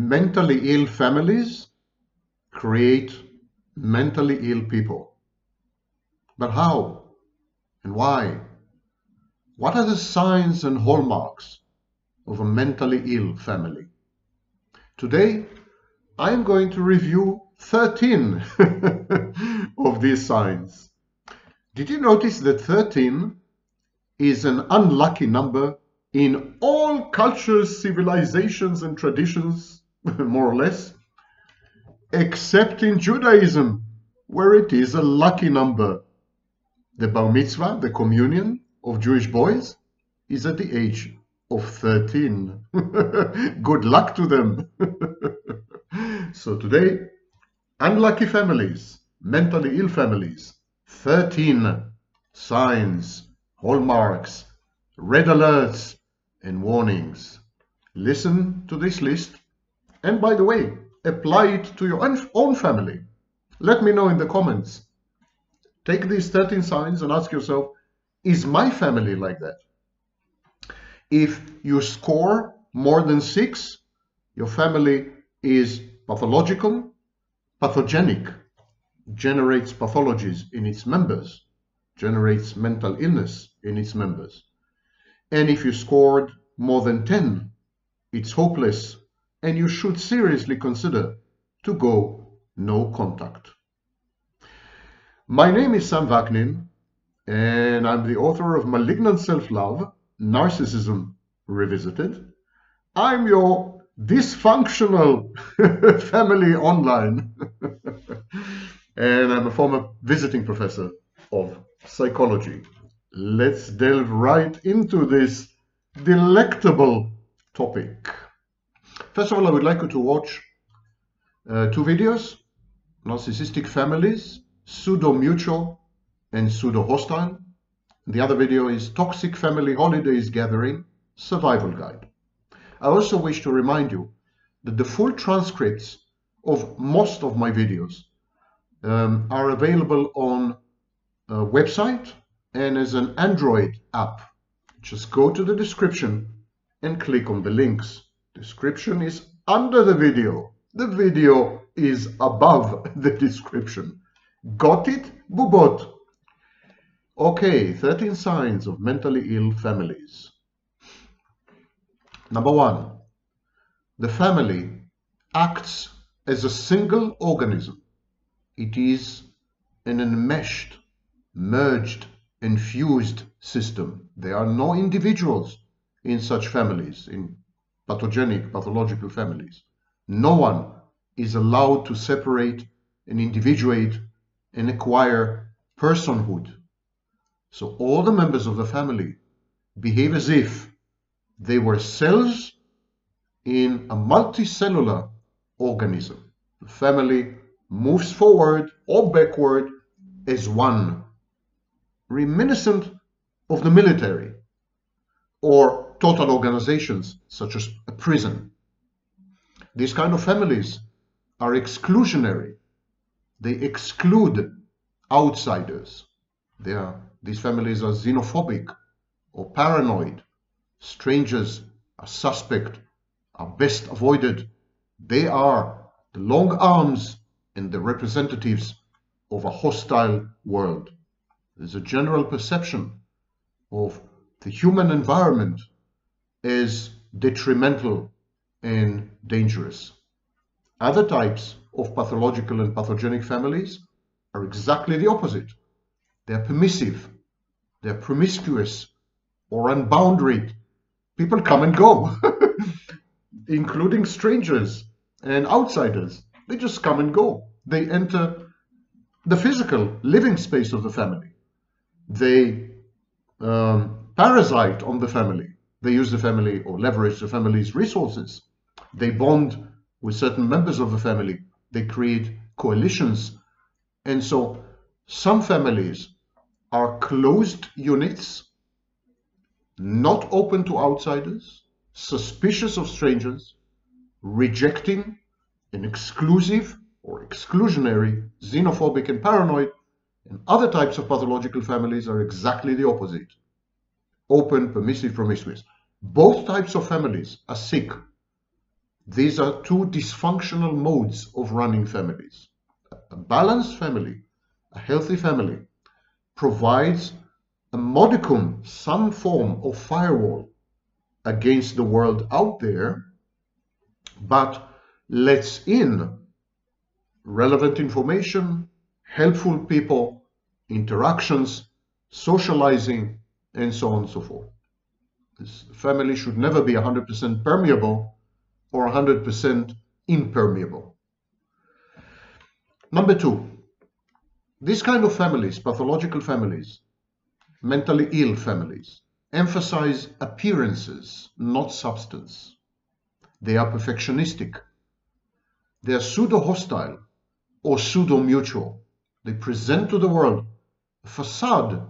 Mentally ill families create mentally ill people. But how and why? What are the signs and hallmarks of a mentally ill family? Today, I am going to review 13 of these signs. Did you notice that 13 is an unlucky number in all cultures, civilizations, and traditions, more or less, except in Judaism, where it is a lucky number? The bar mitzvah, the communion of Jewish boys, is at the age of 13. Good luck to them. So today, unlucky families, mentally ill families, 13 signs, hallmarks, red alerts, and warnings. Listen to this list, and by the way, apply it to your own family. Let me know in the comments. Take these 13 signs and ask yourself, is my family like that? If you score more than 6, your family is pathological, pathogenic, generates pathologies in its members, generates mental illness in its members. And if you scored more than 10, it's hopeless, and you should seriously consider to go no contact. My name is Sam Vaknin, and I'm the author of Malignant Self-Love, Narcissism Revisited. I'm your dysfunctional family online, and I'm a former visiting professor of psychology. Let's delve right into this delectable topic. First of all, I would like you to watch 2 videos, Narcissistic Families, Pseudomutual and Pseudohostile. The other video is Toxic Family Holidays Gathering Survival Guide. I also wish to remind you that the full transcripts of most of my videos are available on a website and as an Android app. Just go to the description and click on the links. Description is under the video. The video is above the description. Got it, Bubot? Okay, 13 signs of mentally ill families. Number 1, the family acts as a single organism. It is an enmeshed, merged, and fused system. There are no individuals in such families, in pathogenic, pathological families. No one is allowed to separate and individuate and acquire personhood. So all the members of the family behave as if they were cells in a multicellular organism. The family moves forward or backward as one, reminiscent of the military or total organizations such as a prison. These kind of families are exclusionary. They exclude outsiders. These families are xenophobic or paranoid. Strangers are suspect, are best avoided. They are the long arms and the representatives of a hostile world. There's a general perception of the human environment as detrimental and dangerous. Other types of pathological and pathogenic families are exactly the opposite. They're permissive, they're promiscuous or unboundaried. People come and go, including strangers and outsiders. They just come and go. They enter the physical living space of the family. They parasite on the family. They use the family or leverage the family's resources. They bond with certain members of the family. They create coalitions. And so some families are closed units, not open to outsiders, suspicious of strangers, rejecting an exclusive or exclusionary, xenophobic and paranoid. And other types of pathological families are exactly the opposite. Open, permissive, promiscuous. Both types of families are sick. These are two dysfunctional modes of running families. A balanced family, a healthy family, provides a modicum, some form of firewall against the world out there, but lets in relevant information, helpful people, interactions, socializing, and so on and so forth. This family should never be 100% permeable or 100% impermeable. Number two, this kind of families, pathological families, mentally ill families, emphasize appearances, not substance. They are perfectionistic. They are pseudo-hostile or pseudo-mutual. They present to the world a facade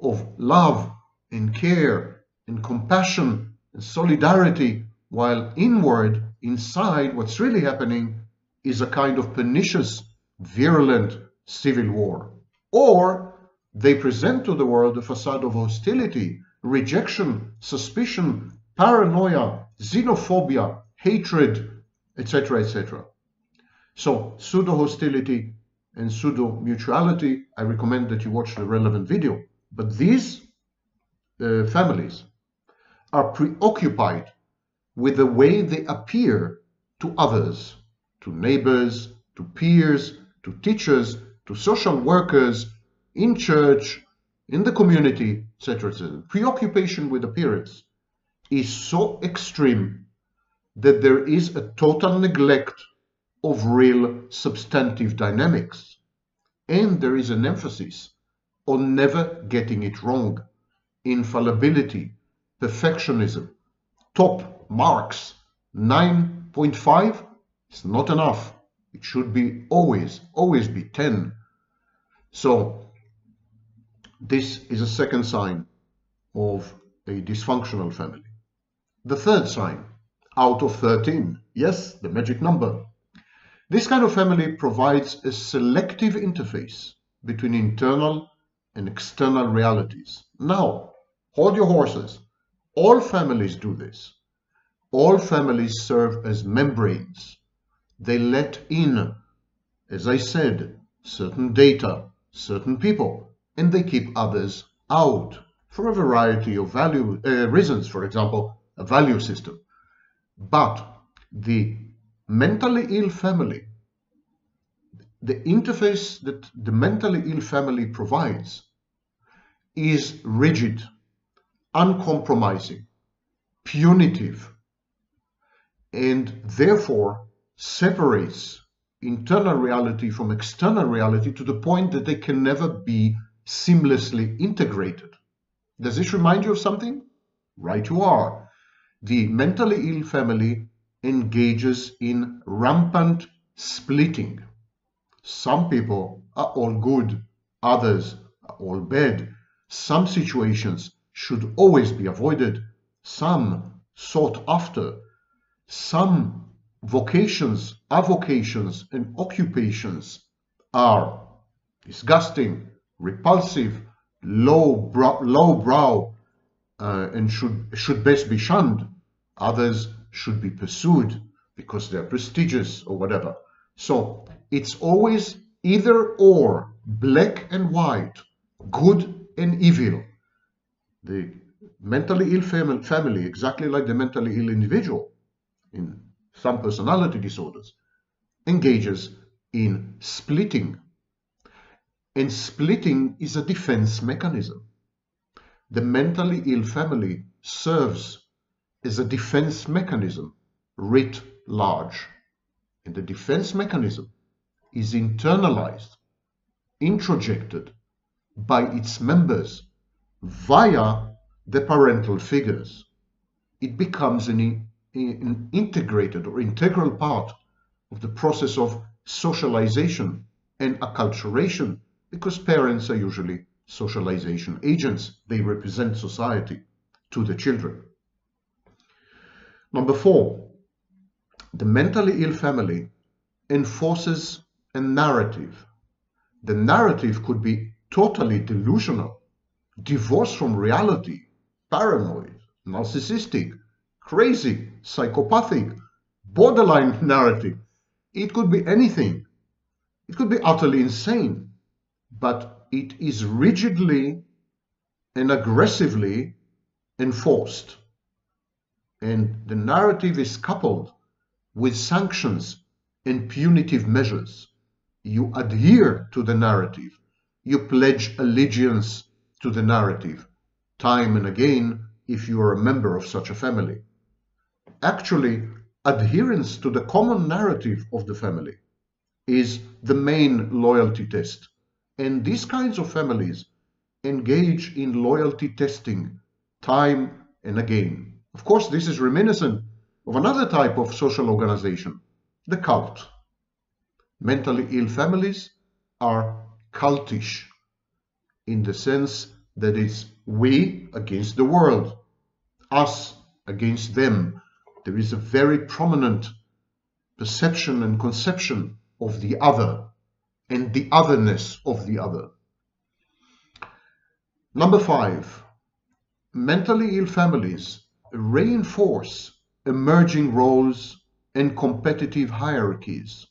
of love and care and compassion and solidarity, while inward, inside, what's really happening is a kind of pernicious, virulent civil war. Or they present to the world a facade of hostility, rejection, suspicion, paranoia, xenophobia, hatred, etc., etc. So pseudo-hostility and pseudo-mutuality, I recommend that you watch the relevant video. But these families are preoccupied with the way they appear to others, to neighbors, to peers, to teachers, to social workers, in church, in the community, etc., etc. Preoccupation with appearance is so extreme that there is a total neglect of real substantive dynamics. And there is an emphasis on never getting it wrong. Infallibility, perfectionism, top marks, 9.5 is not enough. It should be always be 10. So this is a second sign of a dysfunctional family. The third sign, out of 13, yes, the magic number. This kind of family provides a selective interface between internal and external realities. Now, hold your horses. All families do this. All families serve as membranes. They let in, as I said, certain data, certain people, and they keep others out for a variety of reasons, for example, a value system. But the mentally ill family, the interface that the mentally ill family provides is rigid, uncompromising, punitive, and therefore separates internal reality from external reality to the point that they can never be seamlessly integrated. Does this remind you of something? Right you are. The mentally ill family engages in rampant splitting. Some people are all good, others are all bad. Some situations should always be avoided, some sought after. Some vocations, avocations, and occupations are disgusting, repulsive, lowbrow, and should best be shunned. Others should be pursued because they're prestigious or whatever. So it's always either or, black and white, good and evil. The mentally ill family, exactly like the mentally ill individual in some personality disorders, engages in splitting. And splitting is a defense mechanism. The mentally ill family serves as a defense mechanism writ large. And the defense mechanism is internalized, introjected by its members via the parental figures. It becomes an integrated or integral part of the process of socialization and acculturation, because parents are usually socialization agents. They represent society to the children. Number 4, the mentally ill family enforces a narrative. The narrative could be totally delusional, divorced from reality, paranoid, narcissistic, crazy, psychopathic, borderline narrative. It could be anything. It could be utterly insane, but it is rigidly and aggressively enforced. And the narrative is coupled with sanctions and punitive measures. You adhere to the narrative. You pledge allegiance to the narrative, time and again, if you are a member of such a family. Actually, adherence to the common narrative of the family is the main loyalty test. And these kinds of families engage in loyalty testing time and again. Of course, this is reminiscent of another type of social organization, the cult. Mentally ill families are cultish in the sense that it's we against the world, us against them. There is a very prominent perception and conception of the other and the otherness of the other. Number 5, mentally ill families reinforce emerging roles and competitive hierarchies.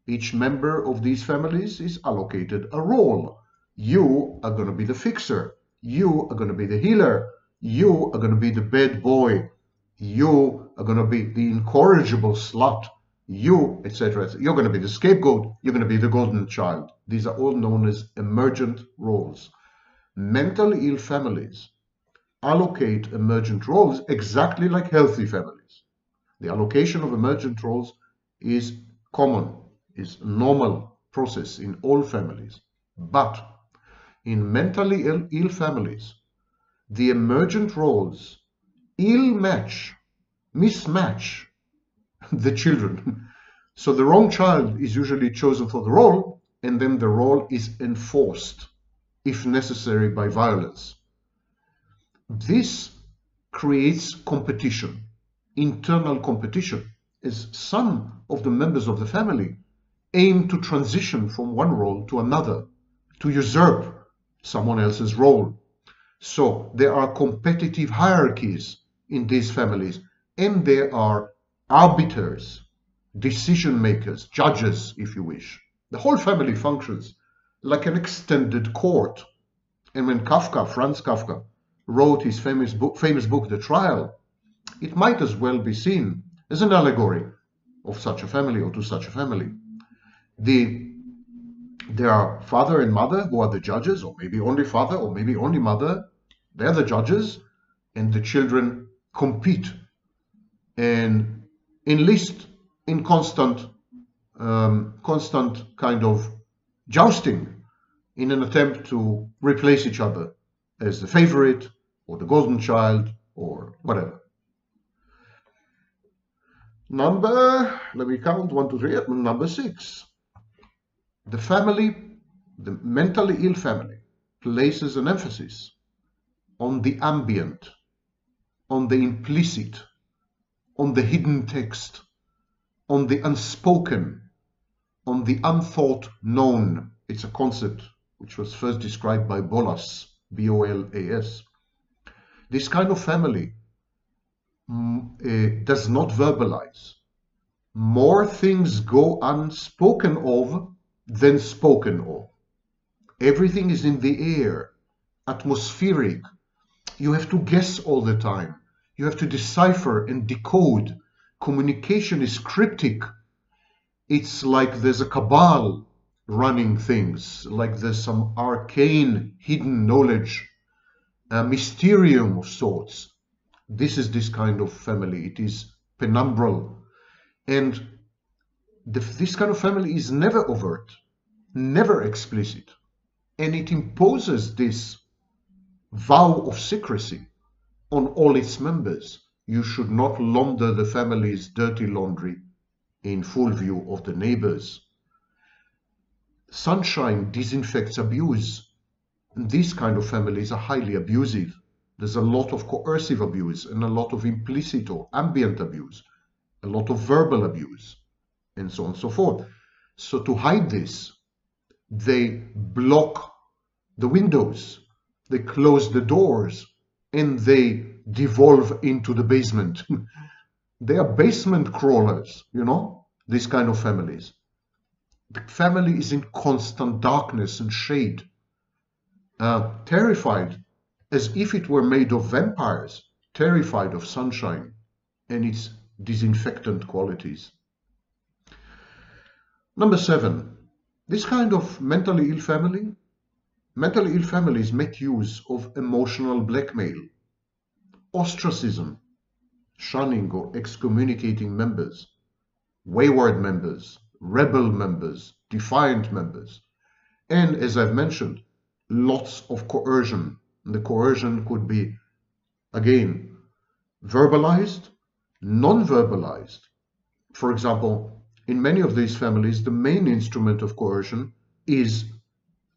Each member of these families is allocated a role. You are going to be the fixer. You are going to be the healer. You are going to be the bad boy. You are going to be the incorrigible slut. You, etc. You're going to be the scapegoat. You're going to be the golden child. These are all known as emergent roles. Mentally ill families allocate emergent roles exactly like healthy families. The allocation of emergent roles is common, is a normal process in all families. But in mentally ill families, the emergent roles mismatch the children. So the wrong child is usually chosen for the role, and then the role is enforced, if necessary, by violence. This creates competition, internal competition, as some of the members of the family aim to transition from one role to another, to usurp someone else's role. So there are competitive hierarchies in these families, and there are arbiters, decision makers, judges, if you wish. The whole family functions like an extended court. And when Franz Kafka, wrote his famous book, The Trial, it might as well be seen as an allegory of such a family or to such a family. There are father and mother who are the judges, or maybe only father, or maybe only mother. They're the judges, and the children compete and enlist in constant kind of jousting in an attempt to replace each other as the favorite or the golden child or whatever. Let me count, 1, 2, 3, number 6. The mentally ill family, places an emphasis on the ambient, on the implicit, on the hidden text, on the unspoken, on the unthought known. It's a concept which was first described by Bolas, B-O-L-A-S. This kind of family does not verbalize. More things go unspoken of than spoken of. Everything is in the air, atmospheric. You have to guess all the time. You have to decipher and decode. Communication is cryptic. It's like there's a cabal running things, like there's some arcane hidden knowledge, a mysterium of sorts. This is this kind of family. It is penumbral. And this kind of family is never overt, never explicit. And it imposes this vow of secrecy on all its members. You should not launder the family's dirty laundry in full view of the neighbors. Sunshine disinfects abuse. And these kind of families are highly abusive. There's a lot of coercive abuse and a lot of implicit or ambient abuse, a lot of verbal abuse, and so on and so forth. So to hide this, they block the windows, they close the doors, and they devolve into the basement. They are basement crawlers, these kind of families. The family is in constant darkness and shade, terrified as if it were made of vampires, terrified of sunshine and its disinfectant qualities. Number 7, this kind of mentally ill families make use of emotional blackmail, ostracism, shunning or excommunicating members, wayward members, rebel members, defiant members, and as I've mentioned, lots of coercion. And the coercion could be, again, verbalized, non-verbalized. For example, in many of these families, the main instrument of coercion is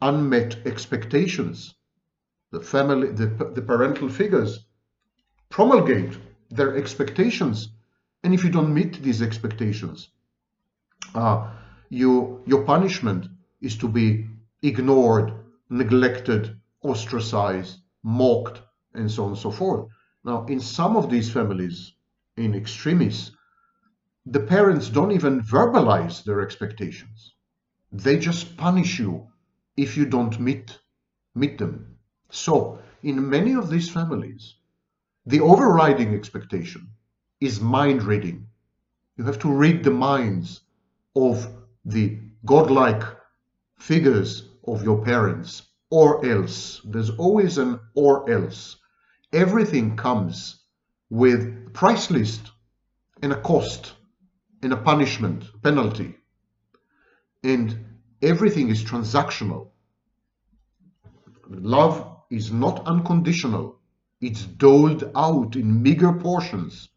unmet expectations. The parental figures promulgate their expectations, and if you don't meet these expectations, your punishment is to be ignored, neglected, ostracized, mocked, and so on and so forth. Now, in some of these families, in extremis, the parents don't even verbalize their expectations. They just punish you if you don't meet them. So, in many of these families, the overriding expectation is mind reading. You have to read the minds of the godlike figures of your parents, or else. There's always an or else. Everything comes with a price list and a cost and a punishment, penalty. And everything is transactional. Love is not unconditional. It's doled out in meager portions,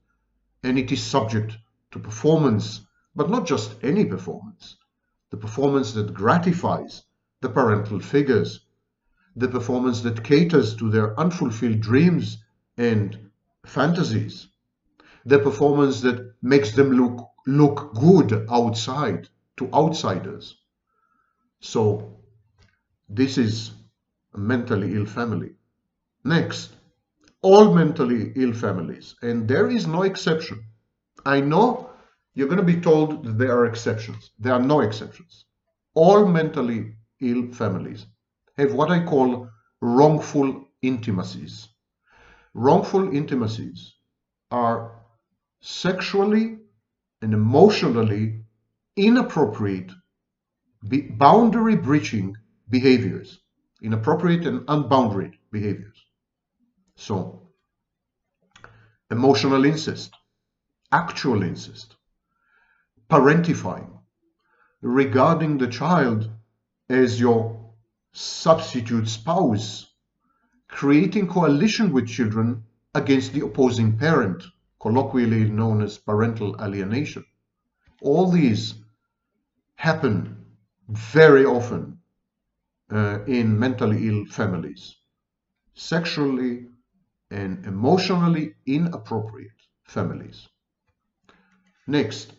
and it is subject to performance, but not just any performance. The performance that gratifies the parental figures, the performance that caters to their unfulfilled dreams and fantasies, the performance that makes them look good outside to outsiders. So this is a mentally ill family. Next, all mentally ill families, and there is no exception. I know you're going to be told that there are exceptions. There are no exceptions. All mentally ill families have what I call wrongful intimacies. Wrongful intimacies are sexually and emotionally inappropriate, boundary breaching behaviors, inappropriate and unboundaried behaviors. So, emotional incest, actual incest, parentifying, regarding the child as your substitute spouse, creating coalition with children against the opposing parent, colloquially known as parental alienation. All these happen very often in mentally ill families. Sexually and emotionally inappropriate families. Next,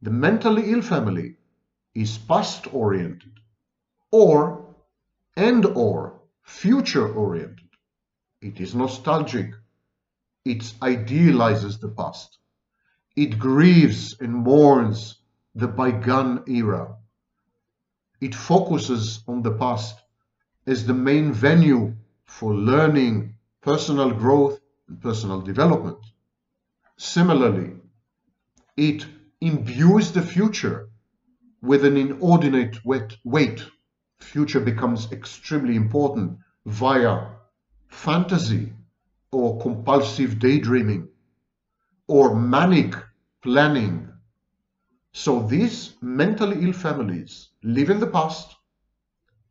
the mentally ill family is past-oriented or future-oriented. It is nostalgic. It idealizes the past. It grieves and mourns the bygone era. It focuses on the past as the main venue for learning, personal growth, and personal development. Similarly, it imbues the future with an inordinate weight. Future becomes extremely important via fantasy or compulsive daydreaming or manic planning. So these mentally ill families live in the past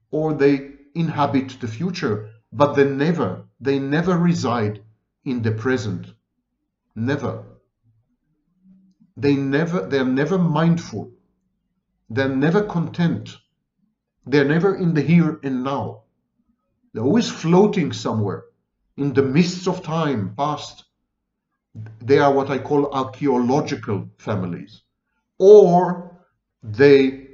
or they inhabit the future, but they never reside in the present. Never. They're never mindful. They're never content. They're never in the here and now. They're always floating somewhere in the mists of time past. They are what I call archaeological families. Or they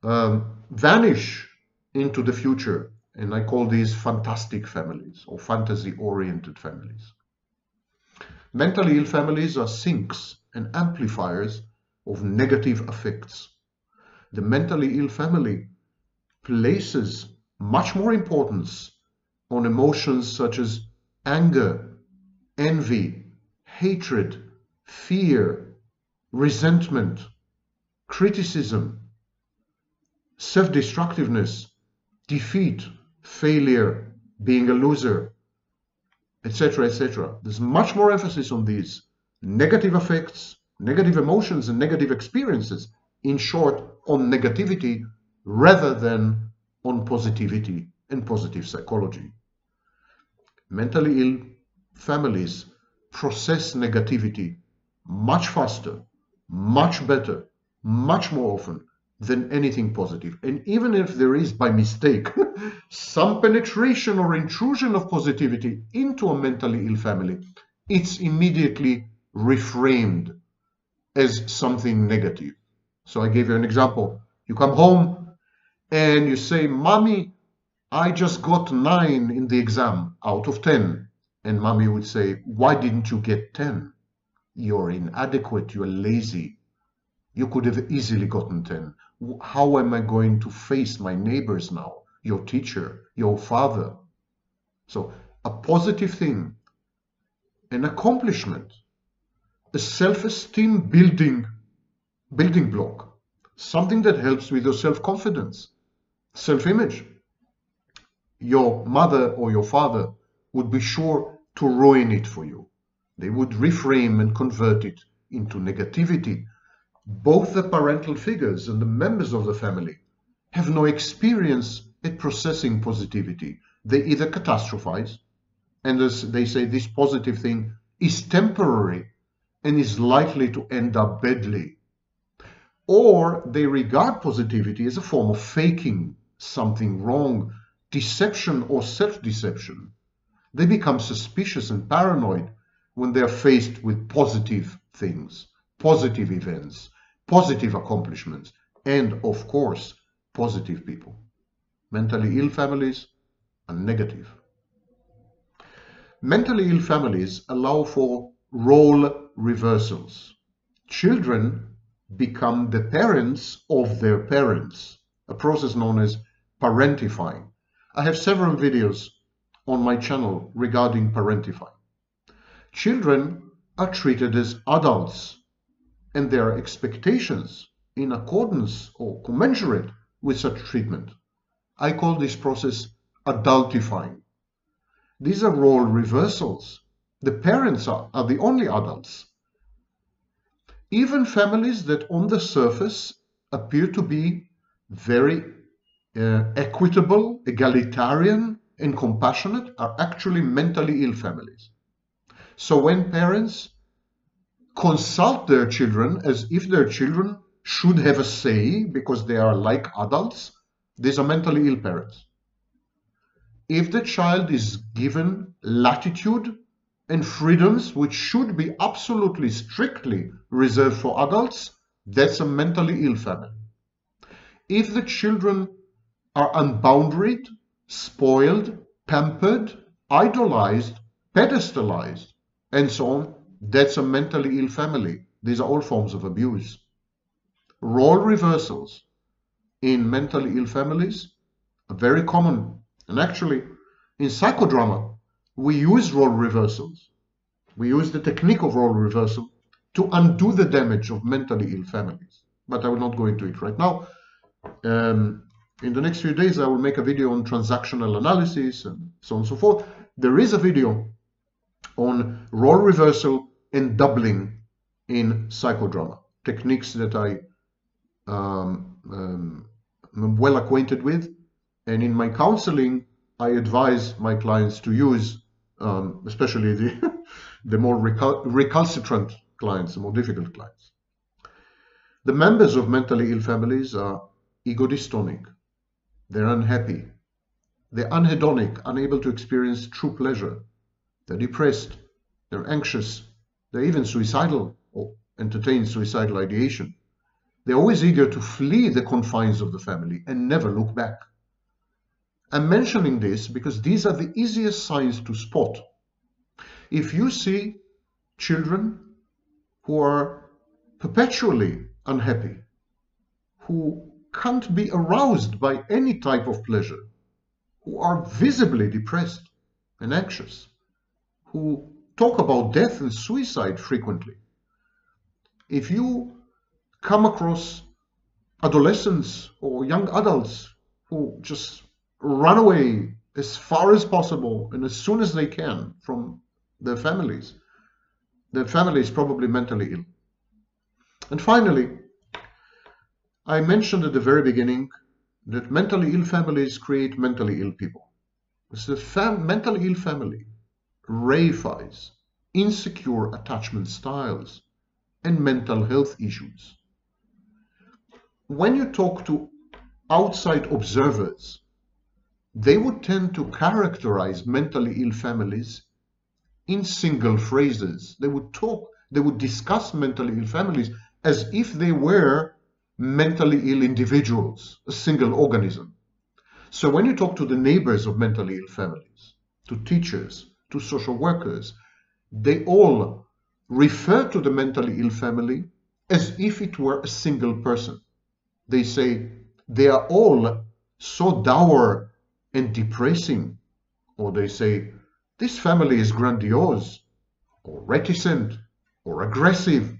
vanish into the future, and I call these fantastic families or fantasy-oriented families. Mentally ill families are sinks and amplifiers of negative affects. The mentally ill family places much more importance on emotions such as anger, envy, hatred, fear, resentment, criticism, self-destructiveness, defeat, failure, being a loser, etc., etc. There's much more emphasis on these negative affects, negative emotions, and negative experiences. In short, on negativity rather than on positivity and positive psychology. Mentally ill families process negativity much faster, much better, much more often than anything positive. And even if there is, by mistake, some penetration or intrusion of positivity into a mentally ill family, it's immediately reframed as something negative. So I gave you an example. You come home and you say, "Mommy, I just got 9 in the exam out of 10. And mommy would say, "Why didn't you get 10? You're inadequate, you're lazy. You could have easily gotten 10. How am I going to face my neighbors now? Your teacher, your father." So a positive thing, an accomplishment, a self-esteem building block, something that helps with your self-confidence, self-image. Your mother or your father would be sure to ruin it for you. They would reframe and convert it into negativity. Both the parental figures and the members of the family have no experience at processing positivity. They either catastrophize, and as they say, this positive thing is temporary and is likely to end up badly, or they regard positivity as a form of faking something wrong, deception or self-deception. They become suspicious and paranoid when they are faced with positive things, positive events, positive accomplishments, and of course, positive people. Mentally ill families are negative. Mentally ill families allow for role reversals. Children become the parents of their parents, a process known as parentifying. I have several videos on my channel regarding parentifying. Children are treated as adults, and there are expectations in accordance or commensurate with such treatment. I call this process adultifying. These are role reversals. The parents are the only adults. Even families that on the surface appear to be very equitable, egalitarian, and compassionate are actually mentally ill families. So when parents consult their children as if their children should have a say because they are like adults, these are mentally ill parents. If the child is given latitude and freedoms which should be absolutely strictly reserved for adults, that's a mentally ill family. If the children are unboundaried, spoiled, pampered, idolized, pedestalized, and so on, that's a mentally ill family. These are all forms of abuse. Role reversals in mentally ill families are very common. And actually, in psychodrama, we use role reversals. We use the technique of role reversal to undo the damage of mentally ill families. But I will not go into it right now. In the next few days, I will make a video on transactional analysis and so on and so forth. There is a video on role reversal and doubling in psychodrama, techniques that I am well acquainted with. And in my counseling, I advise my clients to use, especially the more recalcitrant clients, the more difficult clients. The members of mentally ill families are ego-dystonic. They're unhappy. They're anhedonic, unable to experience true pleasure. They're depressed. They're anxious. They're even suicidal or entertain suicidal ideation. They're always eager to flee the confines of the family and never look back. I'm mentioning this because these are the easiest signs to spot. If you see children who are perpetually unhappy, who can't be aroused by any type of pleasure, who are visibly depressed and anxious, who talk about death and suicide frequently. If you come across adolescents or young adults who just run away as far as possible and as soon as they can from their family is probably mentally ill. And finally, I mentioned at the very beginning that mentally ill families create mentally ill people. So the mentally ill family reifies insecure attachment styles and mental health issues. When you talk to outside observers, they would tend to characterize mentally ill families in single phrases. They would discuss mentally ill families as if they were mentally ill individuals, a single organism. So when you talk to the neighbors of mentally ill families, to teachers, to social workers, they all refer to the mentally ill family as if it were a single person. They say they are all so dour and depressing, or they say this family is grandiose, or reticent, or aggressive,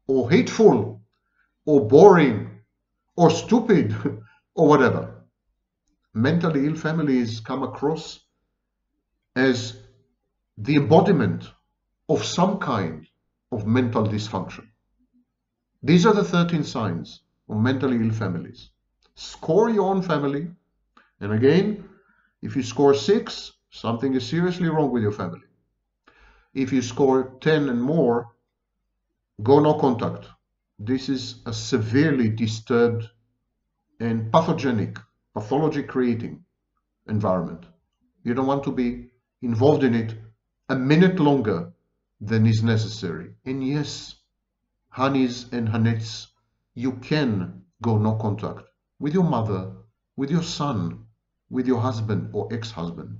or hateful, or boring, or stupid, or whatever. Mentally ill families come across as the embodiment of some kind of mental dysfunction. These are the 13 signs of mentally ill families. Score your own family, and again, if you score 6, something is seriously wrong with your family. If you score 10 and more, go no contact. This is a severely disturbed and pathogenic, pathology-creating environment. You don't want to be involved in it a minute longer than is necessary. And yes, honeys and honettes, you can go no contact with your mother, with your son, with your husband or ex-husband,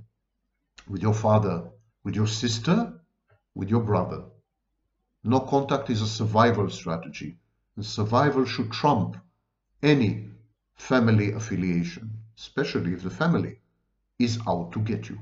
with your father, with your sister, with your brother. No contact is a survival strategy, and survival should trump any family affiliation, especially if the family is out to get you.